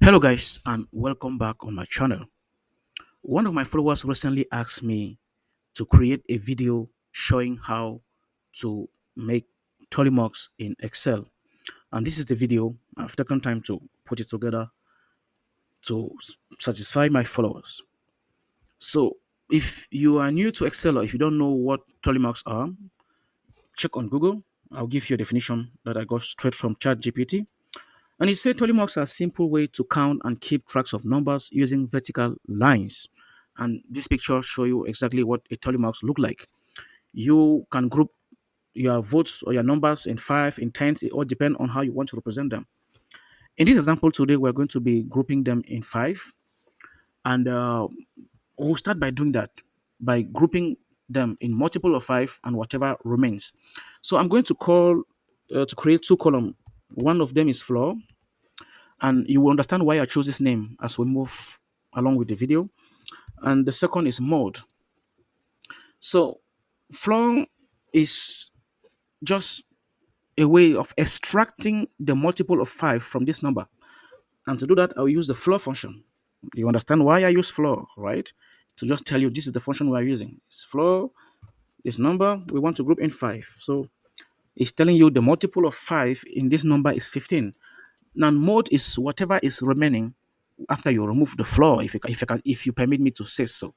Hello guys and welcome back on my channel. One of my followers recently asked me to create a video showing how to make tally marks in Excel, and this is the video I've taken time to put it together to satisfy my followers. So if you are new to Excel or if you don't know what tally marks are, check on Google. I'll give you a definition that I got straight from ChatGPT. And it said tally marks are a simple way to count and keep tracks of numbers using vertical lines. And this picture show you exactly what a tally marks look like. You can group your votes or your numbers in five, in tens, it all depend on how you want to represent them. In this example today, we're going to be grouping them in five, and we'll start by doing that by grouping them in multiple of five and whatever remains. So I'm going to create two columns. One of them is floor, and you will understand why I chose this name as we move along with the video. And the second is mode. So floor is just a way of extracting the multiple of 5 from this number. And to do that, I'll use the floor function. You understand why I use floor, right? To just tell you this is the function we are using. It's floor, this number, we want to group in 5. So it's telling you the multiple of 5 in this number is 15. Now mode is whatever is remaining after you remove the floor, if you permit me to say so.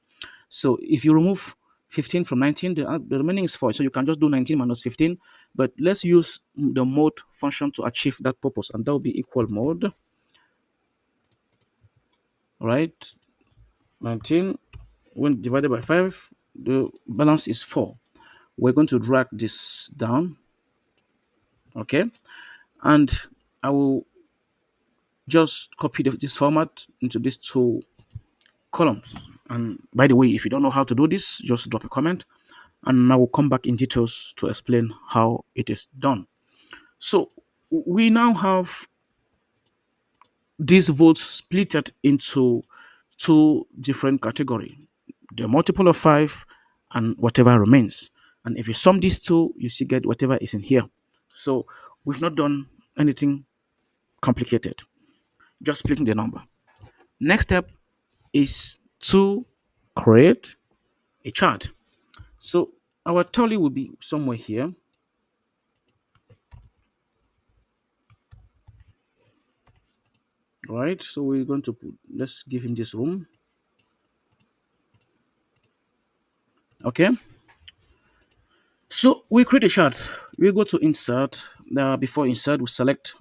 So if you remove 15 from 19, the remaining is 4. So you can just do 19 minus 15. But let's use the mode function to achieve that purpose, and that will be equal mode, right? 19 when divided by 5, the balance is 4. We're going to drag this down, okay? And I will just copy this format into these two columns. And by the way, if you don't know how to do this, just drop a comment and I will come back in details to explain how it is done. So we now have these votes splitted into two different categories, the multiple of 5 and whatever remains. And if you sum these two, you see get whatever is in here. So we've not done anything complicated, just splitting the number. Next step is to create a chart. So our tally will be somewhere here. Right, so we're going to put, let's give him this room. Okay, so we create a chart. We go to insert. Before insert, we select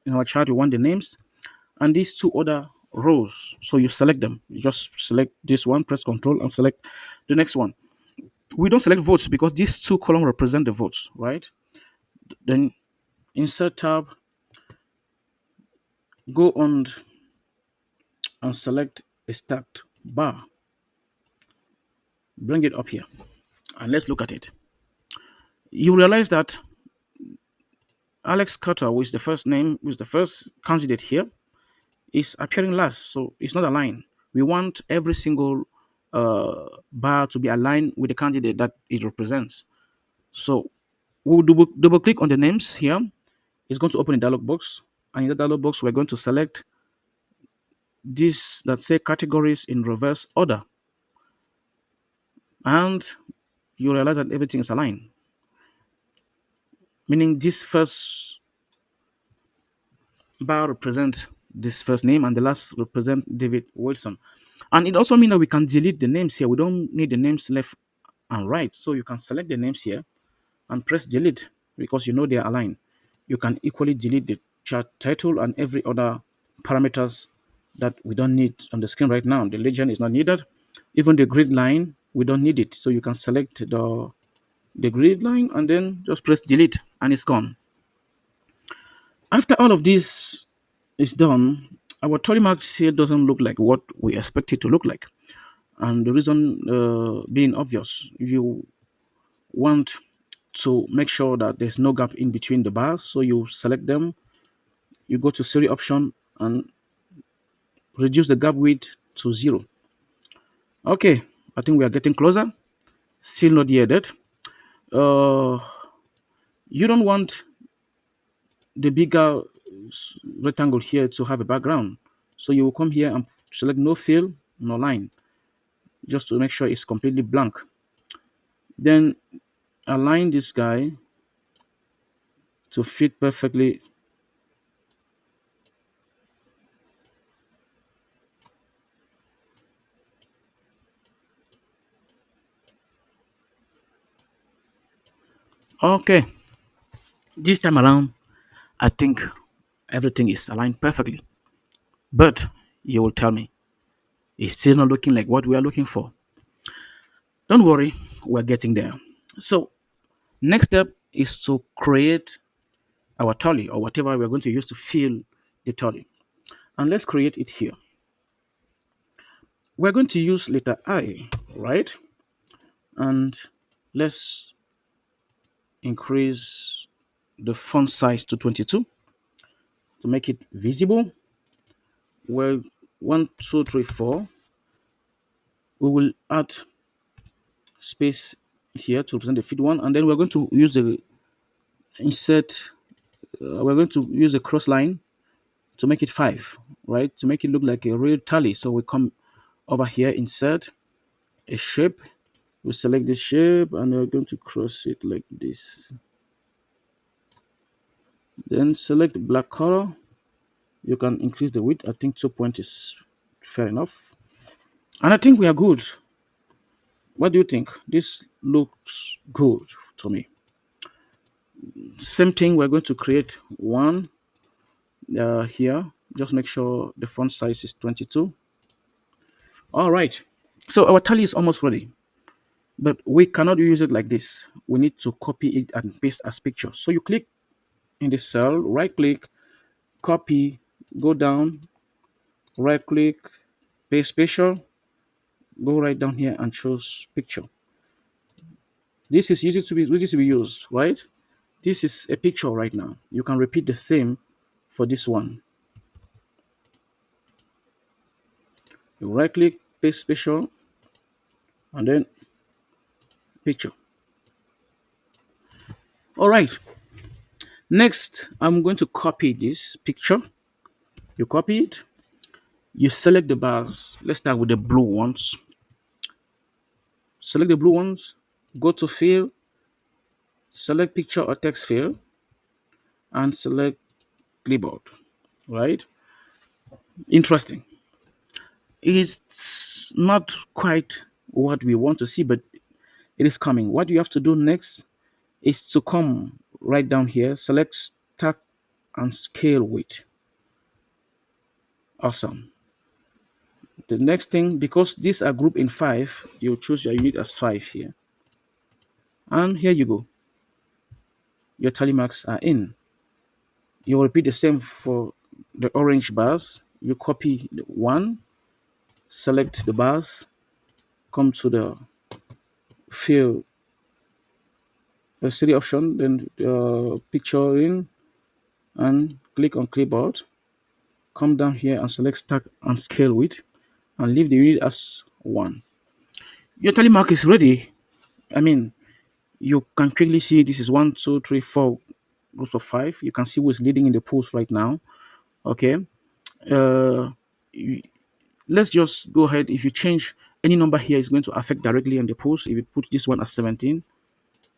in our chart we want the names and these two other rows. So you select them. You just select this one, press Control, and select the next one. We don't select votes because these two columns represent the votes, right? Then insert tab, go on and select a stacked bar. Bring it up here and let's look at it. You realize that Alex Carter, who is the first name, who is the first candidate here, is appearing last, so it's not aligned. We want every single bar to be aligned with the candidate that it represents. So we'll double click on the names here. It's going to open a dialog box, and in the dialog box, we're going to select this that say categories in reverse order, and you realize that everything is aligned, meaning this first bar represent this first name and the last represent David Wilson. And it also means that we can delete the names here. We don't need the names left and right. So you can select the names here and press delete because you know they are aligned. You can equally delete the chart title and every other parameters that we don't need on the screen right now. The legend is not needed. Even the grid line, we don't need it. So you can select the grid line and then just press delete and it's gone. After all of this is done, our tally marks here doesn't look like what we expect it to look like. And the reason being obvious, if you want to make sure that there's no gap in between the bars, so you select them, you go to series option and reduce the gap width to 0. Okay, I think we are getting closer. Still not yet. Uh, you don't want the bigger rectangle here to have a background. So you will come here and select no fill, no line, just to make sure it's completely blank. Then align this guy to fit perfectly. Okay, this time around, I think everything is aligned perfectly. But you will tell me, it's still not looking like what we are looking for. Don't worry, we're getting there. So, next step is to create our tally or whatever we're going to use to fill the tally. And let's create it here. We're going to use letter I, right? And let's increase the font size to 22 to make it visible. Well, 1, 2, 3, 4. We will add space here to represent the feed one, and then we're going to use the insert. We're going to use the cross line to make it 5, right? To make it look like a real tally. So we come over here, insert a shape. We select this shape, and we're going to cross it like this. Then select the black color. You can increase the width. I think 2 point is fair enough. And I think we are good. What do you think? This looks good to me. Same thing, we're going to create one here. Just make sure the font size is 22. All right. So our tally is almost ready, but we cannot use it like this. We need to copy it and paste as picture. So you click in the cell, right click, copy, go down, right click, paste spatial, go right down here and choose picture. This is easy to be used, right? This is a picture right now. You can repeat the same for this one. You right click, paste spatial, and then picture. All right. Next, I'm going to copy this picture. You copy it. You select the bars. Let's start with the blue ones. Select the blue ones. Go to fill. Select picture or text fill, and select clipboard. Right? Interesting. It's not quite what we want to see, but it is coming. What you have to do next is to come right down here, select stack and scale width. Awesome. The next thing, because these are grouped in 5, you choose your unit as 5 here. And here you go. Your tally marks are in. You will repeat the same for the orange bars. You copy the 1, select the bars, come to the fill the city option, then picture in, and click on clipboard. Come down here and select stack and scale width, and leave the unit as 1. Your tally mark is ready. I mean, you can quickly see this is 1, 2, 3, 4 groups of 5. You can see who is leading in the polls right now. Okay. Uh, y- let's just go ahead. If you change any number here, it's going to affect directly on the polls. If you put this one as 17,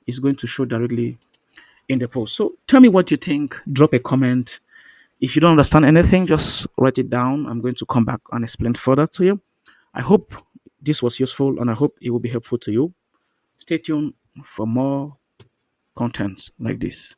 it's going to show directly in the post. So tell me what you think. Drop a comment. If you don't understand anything, just write it down. I'm going to come back and explain further to you. I hope this was useful and I hope it will be helpful to you. Stay tuned for more content like this.